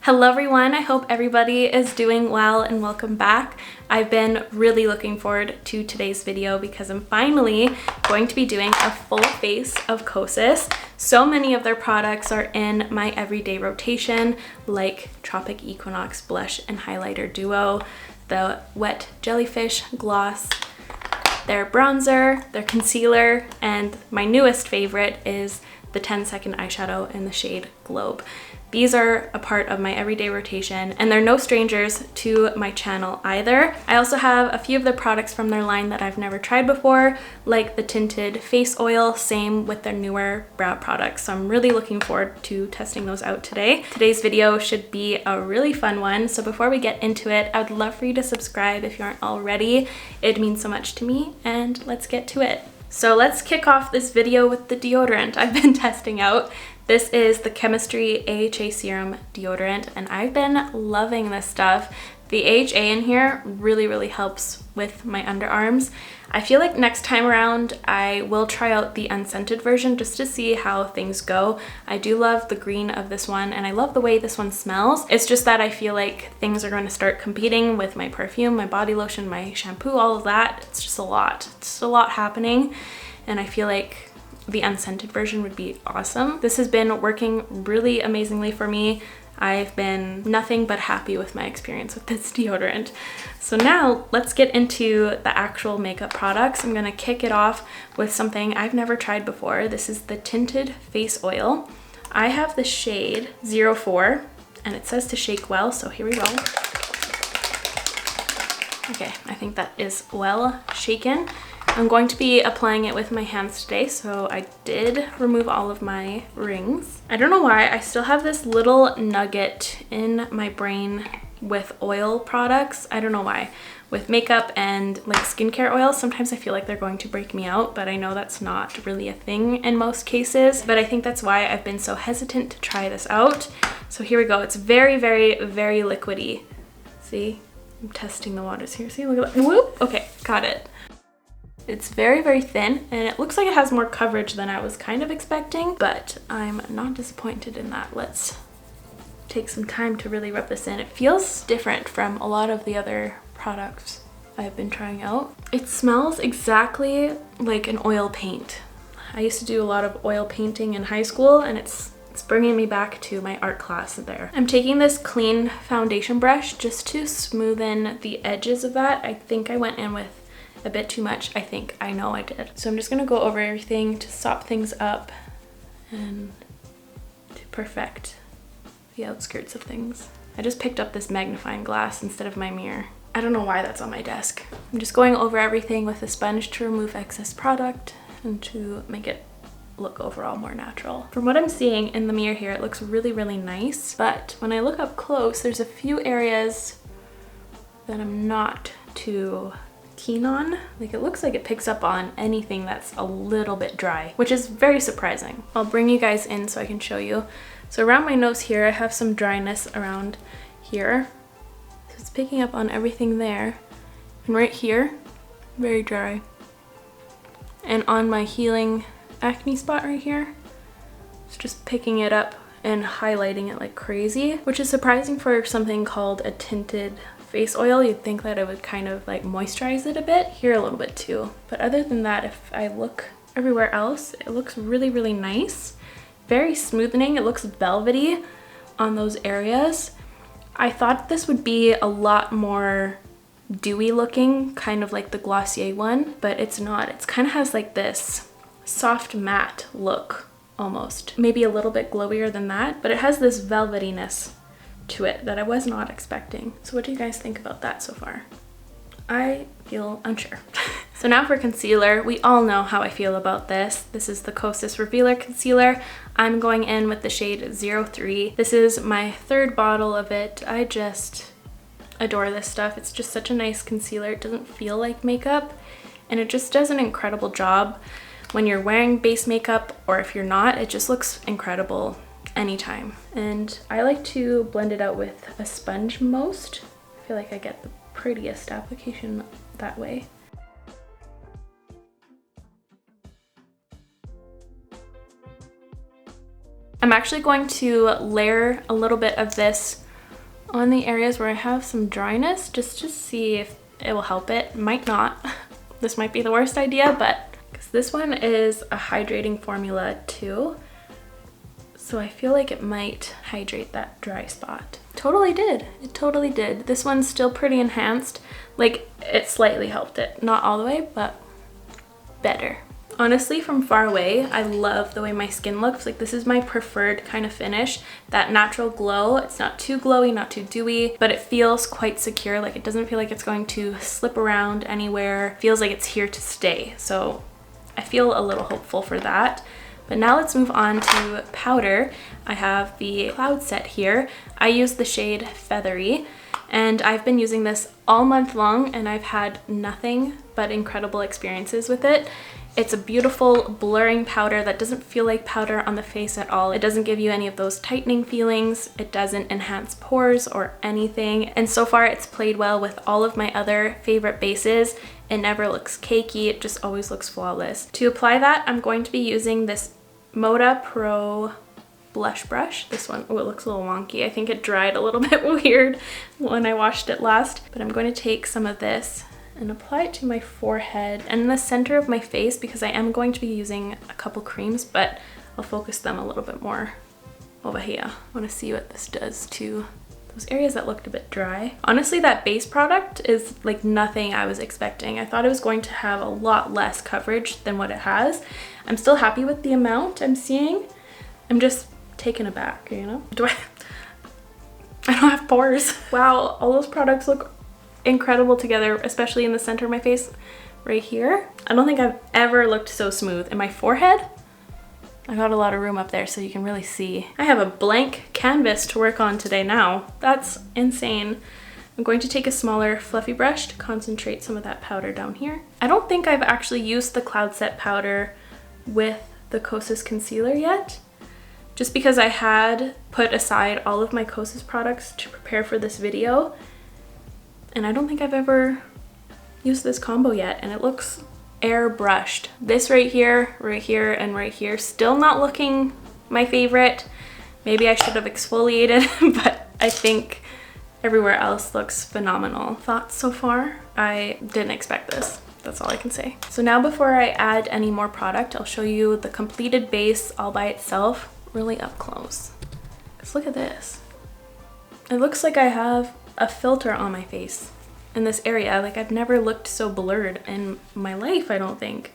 Hello everyone, I hope everybody is doing well and welcome back. I've been really looking forward to today's video because I'm finally going to be doing a full face of Kosas. So many of their products are in my everyday rotation, like Tropic Equinox Blush and Highlighter Duo, the Wet Jellyfish Gloss, their bronzer, their concealer, and my newest favorite is the 10-second eyeshadow in the shade Globe. These are a part of my everyday rotation and they're no strangers to my channel either. I also have a few of the products from their line that I've never tried before, like the tinted face oil, same with their newer brow products. So I'm really looking forward to testing those out today. Today's video should be a really fun one. So before we get into it, I would love for you to subscribe if you aren't already. It means so much to me, and let's get to it. So let's kick off this video with the deodorant I've been testing out. This is the Chemistry AHA Serum Deodorant, and I've been loving this stuff. The AHA in here really helps with my underarms. I feel like next time around I will try out the unscented version just to see how things go. I do love the green of this one and I love the way this one smells. It's just that I feel like things are going to start competing with my perfume, my body lotion, my shampoo, all of that. It's just a lot. It's just a lot happening, and I feel like the unscented version would be awesome. This has been working really amazingly for me. I've been nothing but happy with my experience with this deodorant. So now let's get into the actual makeup products. I'm gonna kick it off with something I've never tried before. This is the tinted face oil. I have the shade 04 and it says to shake well, so here we go. Okay, I think that is well shaken. I'm going to be applying it with my hands today, so I did remove all of my rings. I don't know why, I still have this little nugget in my brain with oil products. I don't know why. With makeup and like skincare oils, sometimes I feel like they're going to break me out, but I know that's not really a thing in most cases. But I think that's why I've been so hesitant to try this out. So here we go. It's very liquidy. See? I'm testing the waters here. See, look at that. Whoop! Okay, got it. It's very thin and it looks like it has more coverage than I was kind of expecting, but I'm not disappointed in that. Let's take some time to really rub this in. It feels different from a lot of the other products I've been trying out. It smells exactly like an oil paint. I used to do a lot of oil painting in high school and it's bringing me back to my art class there. I'm taking this clean foundation brush just to smoothen the edges of that. I think I went in with a bit too much. I know I did. So I'm just gonna go over everything to sop things up and to perfect the outskirts of things. I just picked up this magnifying glass instead of my mirror. I don't know why that's on my desk. I'm just going over everything with a sponge to remove excess product and to make it look overall more natural. From what I'm seeing in the mirror here, it looks really nice, but when I look up close, there's a few areas that I'm not too keen on. Like, it looks like it picks up on anything that's a little bit dry, which is very surprising. I'll bring you guys in so I can show you. So around my nose here, I have some dryness around here. So it's picking up on everything there. And right here, very dry. And on my healing acne spot right here, it's just picking it up and highlighting it like crazy, which is surprising for something called a tinted face oil. You'd think that it would kind of like moisturize it a bit. Here a little bit too. But other than that, if I look everywhere else, it looks really nice. Very smoothing. It looks velvety on those areas. I thought this would be a lot more dewy looking, kind of like the Glossier one, but it's not. It kind of has like this soft matte look almost. Maybe a little bit glowier than that, but it has this velvetyness to it that I was not expecting. So what do you guys think about that so far? I feel unsure. So now for concealer. We all know how I feel about this. This is the Kosas Revealer Concealer. I'm going in with the shade 03. This is my third bottle of it. I just adore this stuff. It's just such a nice concealer. It doesn't feel like makeup and it just does an incredible job when you're wearing base makeup, or if you're not, it just looks incredible anytime. And I like to blend it out with a sponge most. I feel like I get the prettiest application that way. I'm actually going to layer a little bit of this on the areas where I have some dryness, just to see if it will help it. Might not. This might be the worst idea, but because this one is a hydrating formula too, so I feel like it might hydrate that dry spot. Totally did. It totally did. This one's still pretty enhanced. Like, it slightly helped it. Not all the way, but better. Honestly, from far away, I love the way my skin looks. Like, this is my preferred kind of finish. That natural glow. It's not too glowy, not too dewy, but it feels quite secure. Like, it doesn't feel like it's going to slip around anywhere. It feels like it's here to stay. So I feel a little hopeful for that. But now let's move on to powder. I have the Cloud Set here. I use the shade Feathery, and I've been using this all month long, and I've had nothing but incredible experiences with it. It's a beautiful blurring powder that doesn't feel like powder on the face at all. It doesn't give you any of those tightening feelings. It doesn't enhance pores or anything. And so far it's played well with all of my other favorite bases. It never looks cakey. It just always looks flawless. To apply that, I'm going to be using this Moda Pro blush brush. This one, oh, it looks a little wonky. I think it dried a little bit weird when I washed it last. But I'm going to take some of this and apply it to my forehead and in the center of my face, because I am going to be using a couple creams, but I'll focus them a little bit more over here. I want to see what this does to those areas that looked a bit dry. Honestly, that base product is like nothing I was expecting. I thought it was going to have a lot less coverage than what it has. I'm still happy with the amount I'm seeing. I'm just taken aback, you know? I don't have pores. Wow, all those products look incredible together, especially in the center of my face right here. I don't think I've ever looked so smooth. In my forehead, I got a lot of room up there so you can really see. I have a blank canvas to work on today now. That's insane. I'm going to take a smaller fluffy brush to concentrate some of that powder down here. I don't think I've actually used the Cloud Set powder with the Kosas concealer yet, just because I had put aside all of my Kosas products to prepare for this video. And I don't think I've ever used this combo yet, and it looks airbrushed. This right here, and right here, still not looking my favorite. Maybe I should have exfoliated, but I think everywhere else looks phenomenal. Thoughts so far? I didn't expect this. That's all I can say. So now before I add any more product, I'll show you the completed base all by itself, really up close. Just look at this. It looks like I have a filter on my face in this area. Like, I've never looked so blurred in my life, I don't think.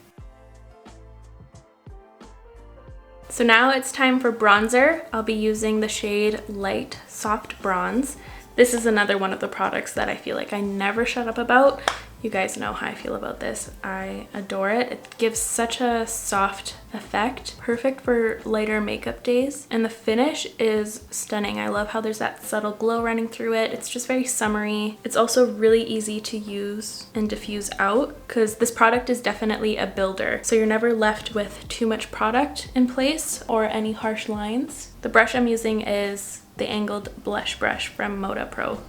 So now it's time for bronzer. I'll be using the shade Light Soft Bronze. This is another one of the products that I feel like I never shut up about. You guys know how I feel about this. I adore it. It gives such a soft effect, perfect for lighter makeup days. And the finish is stunning. I love how there's that subtle glow running through it. It's just very summery. It's also really easy to use and diffuse out, because this product is definitely a builder. So you're never left with too much product in place or any harsh lines. The brush I'm using is the angled blush brush from Moda Pro.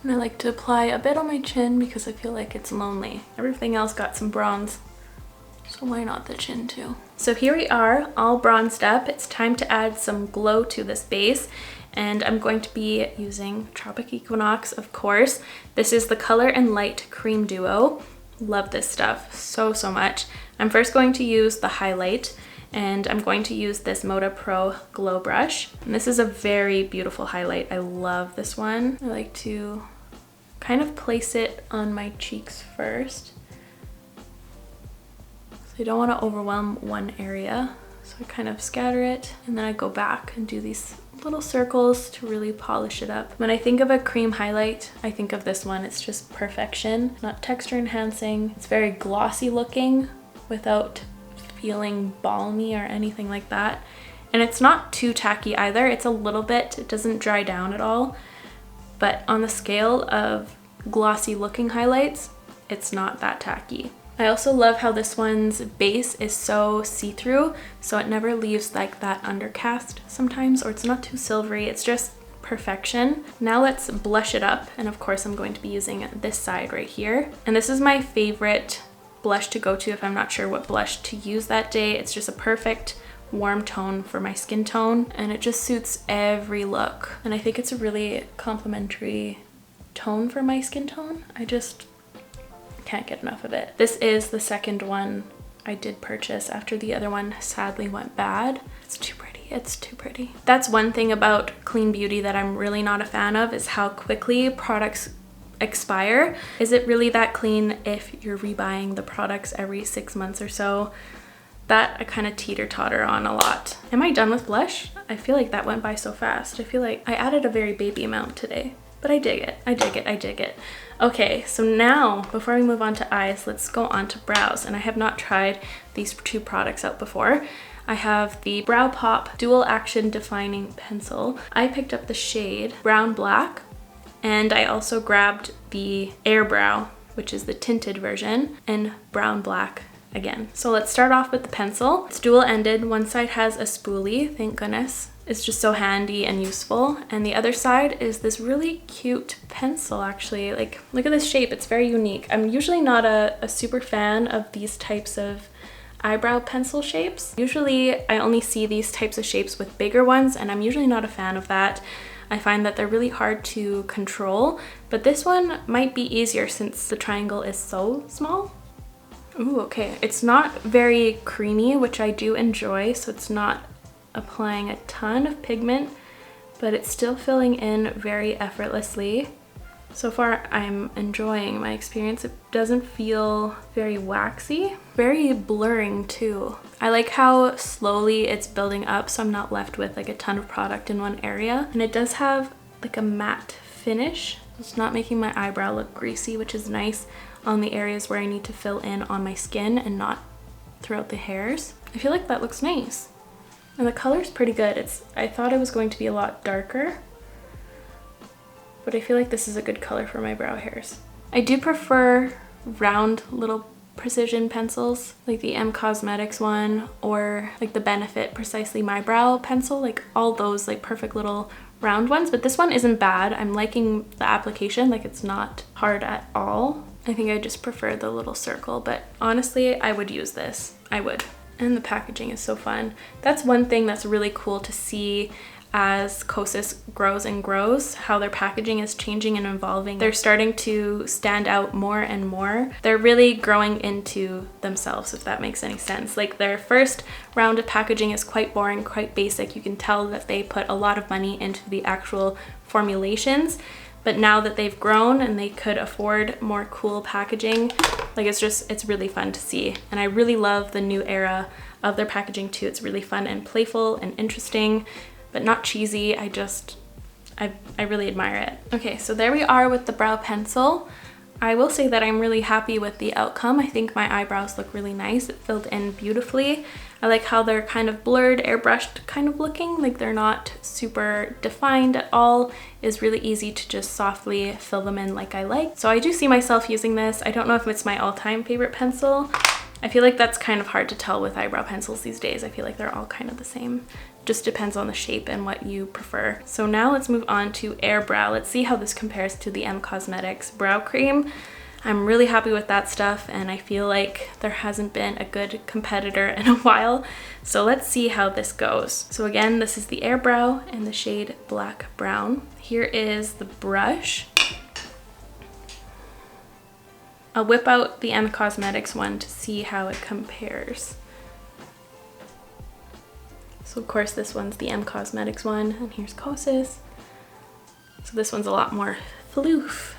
And I like to apply a bit on my chin because I feel like it's lonely. Everything else got some bronze, so why not the chin too? So here we are, all bronzed up. It's time to add some glow to this base, and I'm going to be using Tropic Equinox, of course. This is the Color and Light Cream Duo. Love this stuff so much. I'm first going to use the highlight, and I'm going to use this Moda Pro Glow Brush. And this is a very beautiful highlight. I love this one. I like to kind of place it on my cheeks first. So I don't want to overwhelm one area. So I kind of scatter it, and then I go back and do these little circles to really polish it up. When I think of a cream highlight, I think of this one. It's just perfection, not texture enhancing. It's very glossy looking without feeling balmy or anything like that. And it's not too tacky either. It's a little bit, it doesn't dry down at all. But on the scale of glossy looking highlights, it's not that tacky. I also love how this one's base is so see-through, so it never leaves like that undercast sometimes, or it's not too silvery. It's just perfection. Now let's blush it up. And of course I'm going to be using this side right here. And this is my favorite blush to go to if I'm not sure what blush to use that day. It's just a perfect warm tone for my skin tone, and it just suits every look. And I think it's a really complimentary tone for my skin tone. I just can't get enough of it. This is the second one I did purchase after the other one sadly went bad. It's too pretty. It's too pretty. That's one thing about clean beauty that I'm really not a fan of, is how quickly products expire. Is it really that clean if you're rebuying the products every 6 months or so? That I kind of teeter-totter on a lot. Am I done with blush? I feel like that went by so fast. I feel like I added a very baby amount today, but I dig it. I dig it. I dig it. Okay, so now before we move on to eyes, let's go on to brows. And I have not tried these two products out before. I have the Brow Pop Dual Action Defining Pencil. I picked up the shade Brown Black, and I also grabbed the Air Brow, which is the tinted version, and Brown Black again. So let's start off with the pencil. It's dual-ended. One side has a spoolie, thank goodness. It's just so handy and useful. And the other side is this really cute pencil, actually. Like, look at this shape. It's very unique. I'm usually not a super fan of these types of eyebrow pencil shapes. Usually I only see these types of shapes with bigger ones, and I'm usually not a fan of that. I find that they're really hard to control, but this one might be easier since the triangle is so small. Ooh, okay. It's not very creamy, which I do enjoy, so it's not applying a ton of pigment, but it's still filling in very effortlessly. So far, I'm enjoying my experience. It doesn't feel very waxy, very blurring too. I like how slowly it's building up, so I'm not left with like a ton of product in one area. And it does have like a matte finish. It's not making my eyebrow look greasy, which is nice on the areas where I need to fill in on my skin and not throughout the hairs. I feel like that looks nice. And the color's pretty good. I thought it was going to be a lot darker, but I feel like this is a good color for my brow hairs. I do prefer round little precision pencils, like the M Cosmetics one, or like the Benefit Precisely My Brow pencil, like all those like perfect little round ones. But this one isn't bad. I'm liking the application, like it's not hard at all. I think I just prefer the little circle, but honestly, I would use this. I would. And the packaging is so fun. That's one thing that's really cool to see as Kosas grows and grows, how their packaging is changing and evolving. They're starting to stand out more and more. They're really growing into themselves, if that makes any sense. Like their first round of packaging is quite boring, quite basic. You can tell that they put a lot of money into the actual formulations. But now that they've grown and they could afford more cool packaging, like it's really fun to see. And I really love the new era of their packaging too. It's really fun and playful and interesting, but not cheesy. I really admire it. Okay, so there we are with the brow pencil. I will say that I'm really happy with the outcome. I think my eyebrows look really nice. It filled in beautifully. I like how they're kind of blurred, airbrushed kind of looking, like they're not super defined at all. It's really easy to just softly fill them in like I like. So I do see myself using this. I don't know if it's my all-time favorite pencil. I feel like that's kind of hard to tell with eyebrow pencils these days. I feel like they're all kind of the same. Just depends on the shape and what you prefer. So now let's move on to Air Brow. Let's see how this compares to the M Cosmetics brow cream. I'm really happy with that stuff, and I feel like there hasn't been a good competitor in a while. So let's see how this goes. So again, this is the Air Brow in the shade Black Brown. Here is the brush. I'll whip out the M Cosmetics one to see how it compares. So of course this one's the M Cosmetics one, and here's Kosas. So this one's a lot more floof.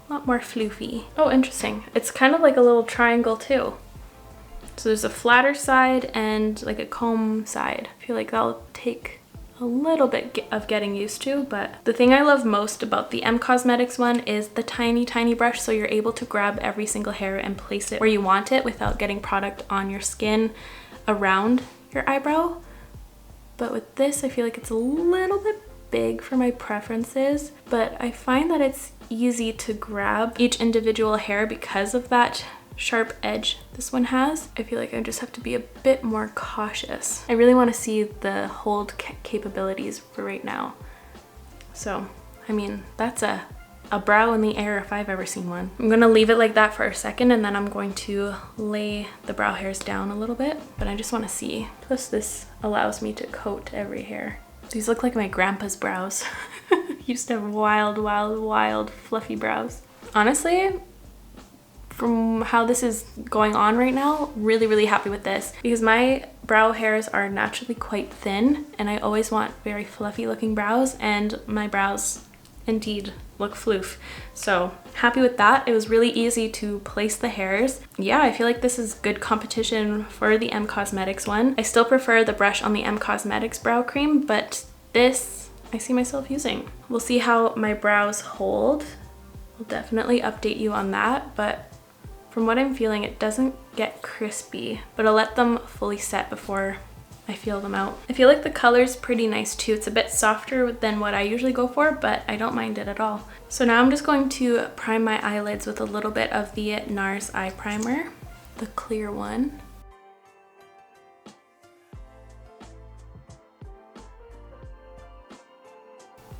A lot more floofy. Oh, interesting. It's kind of like a little triangle too. So there's a flatter side and like a comb side. I feel like that'll take a little bit of getting used to, but the thing I love most about the M Cosmetics one is the tiny, tiny brush, so you're able to grab every single hair and place it where you want it without getting product on your skin around your eyebrow. But with this, I feel like it's a little bit big for my preferences, but I find that it's easy to grab each individual hair because of that sharp edge this one has. I feel like I just have to be a bit more cautious. I really want to see the hold capabilities for right now. So, I mean, that's a brow in the air if I've ever seen one. I'm gonna leave it like that for a second, and then I'm going to lay the brow hairs down a little bit, but I just wanna see. Plus this allows me to coat every hair. These look like my grandpa's brows. He used to have wild, wild, wild fluffy brows. Honestly, from how this is going on right now, really, really happy with this because my brow hairs are naturally quite thin and I always want very fluffy looking brows, and my brows indeed look floof. So happy with that. It was really easy to place the hairs. Yeah, I feel like this is good competition for the M Cosmetics one. I still prefer the brush on the M Cosmetics brow cream, but this I see myself using. We'll see how my brows hold. I'll definitely update you on that, but from what I'm feeling, it doesn't get crispy, but I'll let them fully set before I feel them out. I feel like the color's pretty nice too. It's a bit softer than what I usually go for, but I don't mind it at all. So now I'm just going to prime my eyelids with a little bit of the NARS eye primer, the clear one.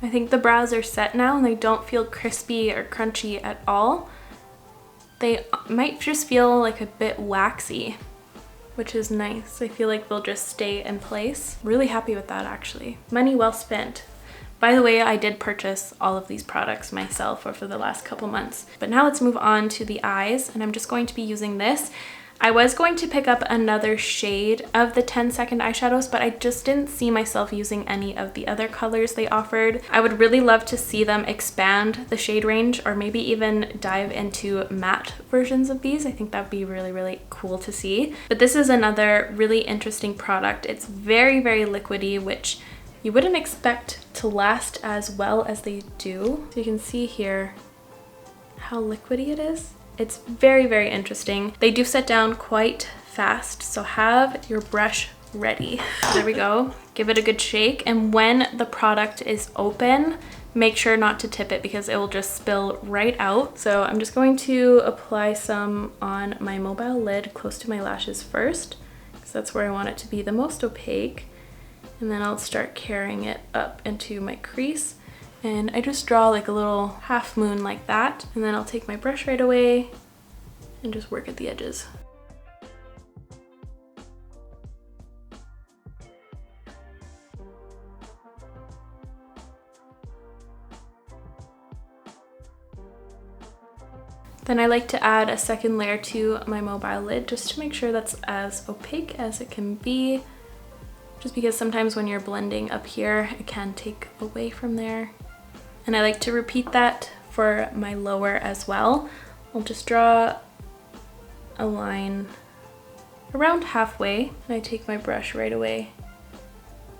I think the brows are set now and they don't feel crispy or crunchy at all. They might just feel like a bit waxy, which is nice. I feel like they'll just stay in place. Really happy with that actually. Money well spent. By the way, I did purchase all of these products myself over the last couple months. But now let's move on to the eyes, and I'm just going to be using this. I was going to pick up another shade of the 10-second eyeshadows, but I just didn't see myself using any of the other colors they offered. I would really love to see them expand the shade range or maybe even dive into matte versions of these. I think that would be really, really cool to see. But this is another really interesting product. It's very, very liquidy, which you wouldn't expect to last as well as they do. So you can see here how liquidy it is. It's very, very interesting. They do set down quite fast, so have your brush ready. There we go. Give it a good shake, and when the product is open, make sure not to tip it because it will just spill right out. So I'm just going to apply some on my mobile lid close to my lashes first, because that's where I want it to be the most opaque. And then I'll start carrying it up into my crease. And I just draw like a little half moon like that. And then I'll take my brush right away and just work at the edges. Then I like to add a second layer to my mobile lid just to make sure that's as opaque as it can be. Just because sometimes when you're blending up here, it can take away from there. And I like to repeat that for my lower as well. I'll just draw a line around halfway, and I take my brush right away.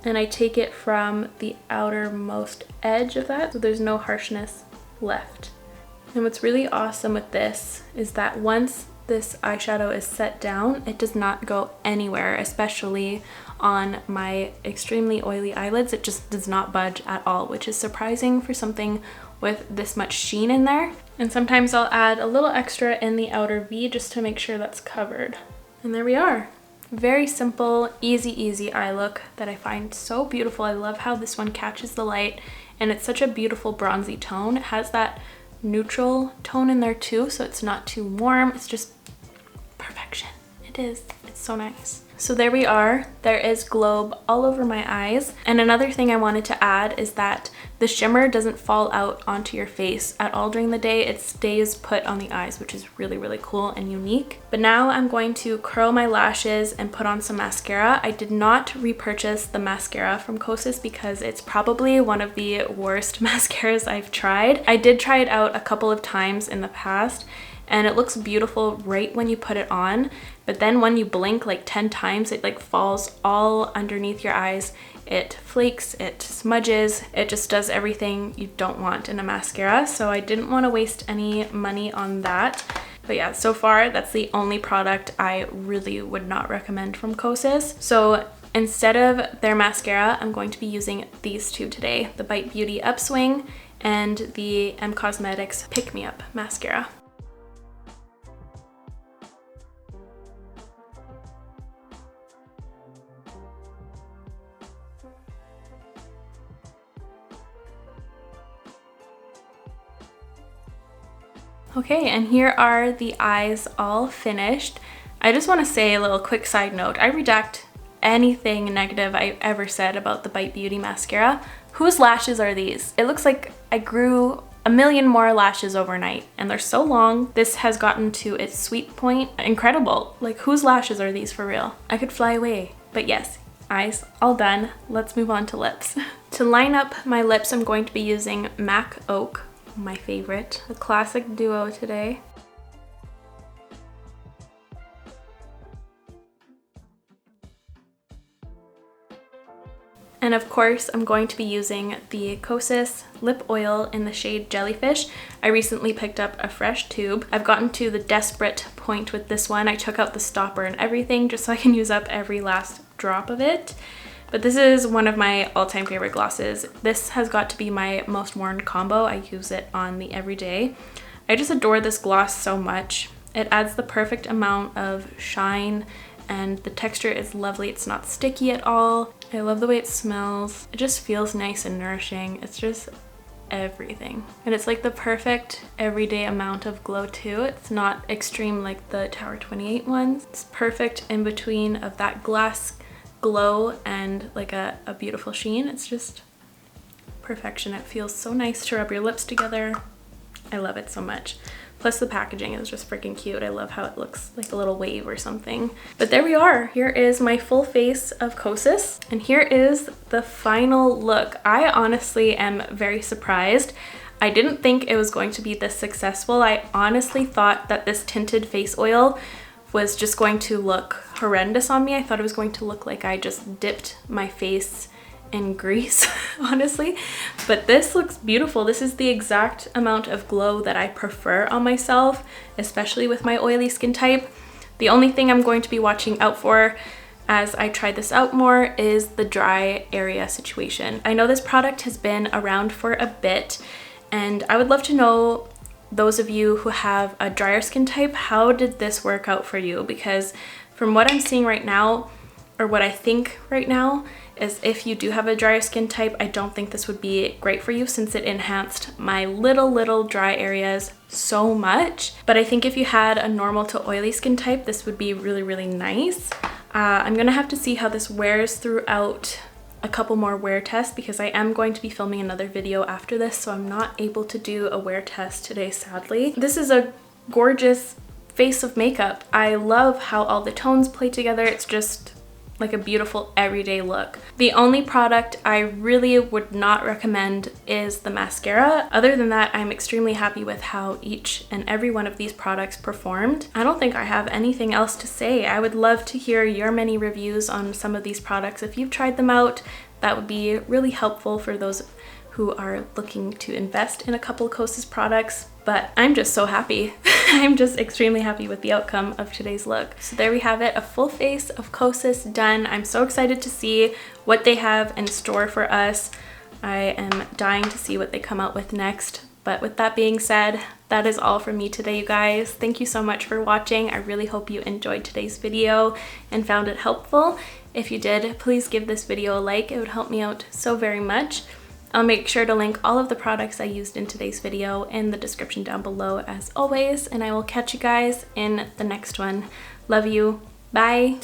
And I take it from the outermost edge of that, so there's no harshness left. And what's really awesome with this is that once this eyeshadow is set down, it does not go anywhere, especially on my extremely oily eyelids. It just does not budge at all, which is surprising for something with this much sheen in there. And sometimes I'll add a little extra in the outer V just to make sure that's covered. And there we are. Very simple, easy eye look that I find so beautiful. I love how this one catches the light, and it's such a beautiful bronzy tone. It has that neutral tone in there too, so it's not too warm. It's just perfection. It is. It's so nice. So there we are. There is globe all over my eyes. And another thing I wanted to add is that the shimmer doesn't fall out onto your face at all during the day. It stays put on the eyes, which is really, really cool and unique. But now I'm going to curl my lashes and put on some mascara. I did not repurchase the mascara from Kosas because it's probably one of the worst mascaras I've tried. I did try it out a couple of times in the past, and it looks beautiful right when you put it on, but then when you blink like 10 times, it like falls all underneath your eyes. It flakes, it smudges, it just does everything you don't want in a mascara. So I didn't want to waste any money on that. But yeah, so far that's the only product I really would not recommend from Kosas. So instead of their mascara, I'm going to be using these two today, the Bite Beauty Upswing and the M Cosmetics Pick Me Up mascara. Okay, and here are the eyes all finished. I just want to say a little quick side note. I redact anything negative I ever said about the Bite Beauty mascara. Whose lashes are these? It looks like I grew a million more lashes overnight and they're so long. This has gotten to its sweet point. Incredible. Like, whose lashes are these for real? I could fly away. But yes, eyes all done. Let's move on to lips. To line up my lips, I'm going to be using MAC Oak, my favorite, the classic duo today. And of course, I'm going to be using the Kosas lip oil in the shade Jellyfish. I recently picked up a fresh tube. I've gotten to the desperate point with this one. I took out the stopper and everything just so I can use up every last drop of it. But this is one of my all-time favorite glosses. This has got to be my most worn combo. I use it on the everyday. I just adore this gloss so much. It adds the perfect amount of shine and the texture is lovely. It's not sticky at all. I love the way it smells. It just feels nice and nourishing. It's just everything. And it's like the perfect everyday amount of glow too. It's not extreme like the Tower 28 ones. It's perfect in between of that glass glow and like a beautiful sheen. It's just perfection. It feels so nice to rub your lips together. I love it so much. Plus the packaging is just freaking cute. I love how it looks like a little wave or something. But there we are. Here is my full face of Kosas. And here is the final look. I honestly am very surprised. I didn't think it was going to be this successful. I honestly thought that this tinted face oil was just going to look horrendous on me. I thought it was going to look like I just dipped my face in grease, honestly. But this looks beautiful. This is the exact amount of glow that I prefer on myself, especially with my oily skin type. The only thing I'm going to be watching out for as I try this out more is the dry area situation. I know this product has been around for a bit and I would love to know, those of you who have a drier skin type, how did this work out for you? Because from what I'm seeing right now, or what I think right now, is if you do have a drier skin type, I don't think this would be great for you since it enhanced my little dry areas so much. But I think if you had a normal to oily skin type, this would be really nice. I'm gonna have to see how this wears throughout a couple more wear tests because I am going to be filming another video after this, so I'm not able to do a wear test today, sadly. This is a gorgeous face of makeup. I love how all the tones play together. It's just like a beautiful everyday look. The only product I really would not recommend is the mascara. Other than that, I'm extremely happy with how each and every one of these products performed. I don't think I have anything else to say. I would love to hear your many reviews on some of these products. If you've tried them out, that would be really helpful for those who are looking to invest in a couple of Kosas products. But I'm just so happy. I'm just extremely happy with the outcome of today's look. So there we have it, a full face of Kosas done. I'm so excited to see what they have in store for us. I am dying to see what they come out with next. But with that being said, that is all from me today, you guys. Thank you so much for watching. I really hope you enjoyed today's video and found it helpful. If you did, please give this video a like. It would help me out so very much. I'll make sure to link all of the products I used in today's video in the description down below as always, and I will catch you guys in the next one. Love you. Bye.